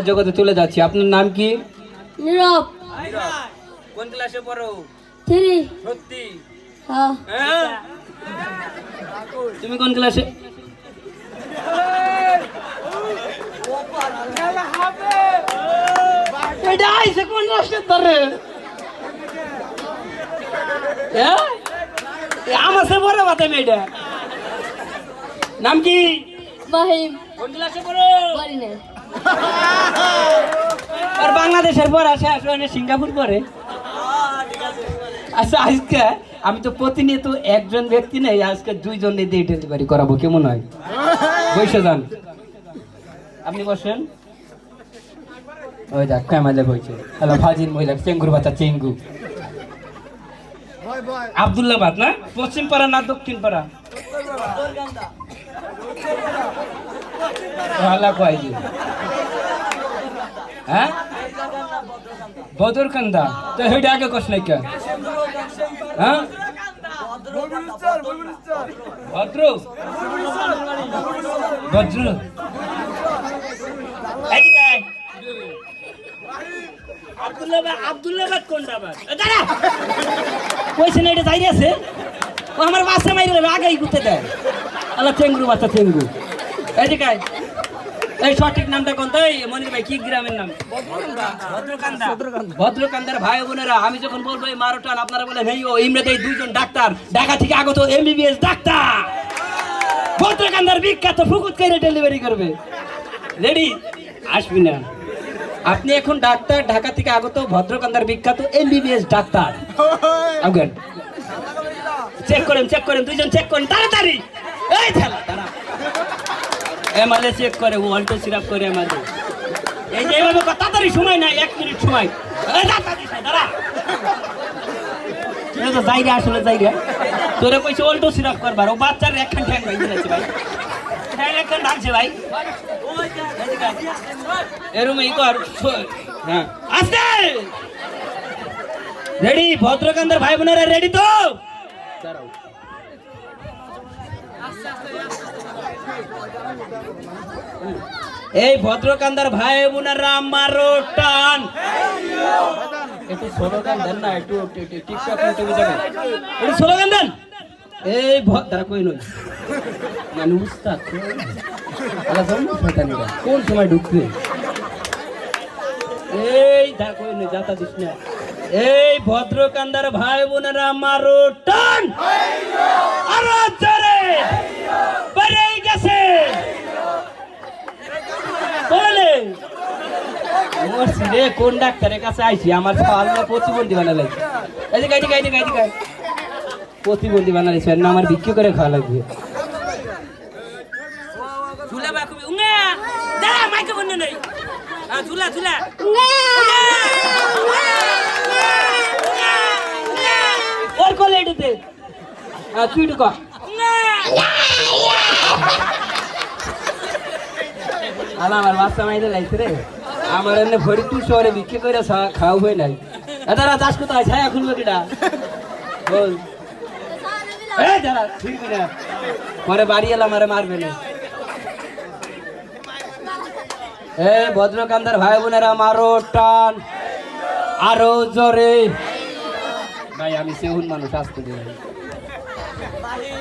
জগতে চলে যাচ্ছি। আপনার নাম কি? নীরব। কোন ক্লাসে পড়ো? 3। সত্যি? হ্যাঁ। তুমি কোন ক্লাসে? এটা আইছে কোন ক্লাসে ধরে? আমার সে বড় কথা মেয়েটা। নাম কি? মাহিম। কোন ক্লাসে পড়ো? পারি না। আর বাংলাদেশের পর আসে আসলে সিঙ্গাপুর পরে। আচ্ছা আজকে আমি তো প্রতিনিয়ত একজন ব্যক্তি নেই, আজকে দুইজন দিয়ে ডেলিভারি করাবো, কেমন হয়? বসে যান, আপনি বসেন। ওই দেখ কামালে বইছে। হ্যালো ভাজিন মহিলা চেঙ্গুর বাচ্চা চেঙ্গু। আব্দুল্লাবাদ না? পশ্চিম পাড়া না দক্ষিণ পাড়া? হ্যাঁ বদরকান্দা তো হেইটা আগে কস নাই কে? হ্যাঁ ভদ্র ভদ্র আব্দুল্লাবাদ কোনটা বাদ? দাঁড়া কইছে না এটা যাই আছে। ও আমার বাসা মাইরে আগেই গুতে দেয়। আল্লাহ চেঙ্গুর বাচ্চা চেঙ্গু। এদিকে এই সঠিক নামটা কোন? মনির ভাই কি গ্রামের নাম? ভদ্রকান্দার ভাই বোনেরা, আমি যখন বলবো এই মারোটান, আপনারা বলে হেই ও ইমরাতে এই দুইজন ডাক্তার ঢাকা থেকে আগত এমবিবিএস ডাক্তার ভদ্রকান্দার বিখ্যাত ফুকুত করে ডেলিভারি করবে। রেডি? আসবি না আপনি এখন ডাক্তার ঢাকা থেকে আগত ভদ্রকান্দার বিখ্যাত এমবিবিএস ডাক্তার। চেক করেন দুইজন চেক করেন তাড়াতাড়ি। এই ঠেলা দাঁড়া, এমআলএ চেক করে, ও অল্টো সিরাপ করে এমআলএ। এই যে এইভাবে তাড়াতাড়ি সময় নাই, 1 মিনিট সময়। দাঁড়া তো জায়গা আসলে জায়গা তোরে কইছে অল্টো সিরাপ করবার, ও বাচ্চার একখান ঠ্যাং ভাই দিয়েছে ভাই, একখান ঢাকছে ভাই। এরম এই কর। হ্যাঁ আস্তে রেডি? ভদ্রকান্দার ভাই বোনেরা রেডি তো? দাঁড়াও এই ভদ্রকান্দার ভাই বোনেরা মারো টান। একটু স্লোগান দেন না, একটু টিকটক ইউটিউবে যাবেন, একটু স্লোগান দেন। এই দাঁড়া কই নই মানে উস্তাদ কোন সময় ঢুকবে? এই দাঁড়া কই নই, যাতা দিস না। এই ভদ্রকান্দার ভাই বোনেরা মারো টান। আরো জোরে বেড়ে গেছে বলে রে। কোন ডাক্তারের কাছে আইছি? আমার পালনা প্রতিবন্ধী বানালাই। প্রতিবন্ধী বানাইছে না, আমার বিক্রি করে খাওয়া লাগবে। ওর কোলে এটাতে তুই ঢুকা। আমার বাচ্চা মাইরে লাইছে রে, আমার এমনি ফরিদপুর শহরে বিক্রি করে খাওয়া হয়ে নাই। দাদা চাষ কোথায়? ছায়া খুলবে কিনা বল? পরে বাড়ি এলাম আরে মারবে না। ভদ্রকান্দার ভাই বোনেরা মারো টান। আরো জোরে ভাই, আমি সেহুন মানুষ আসতে দেব।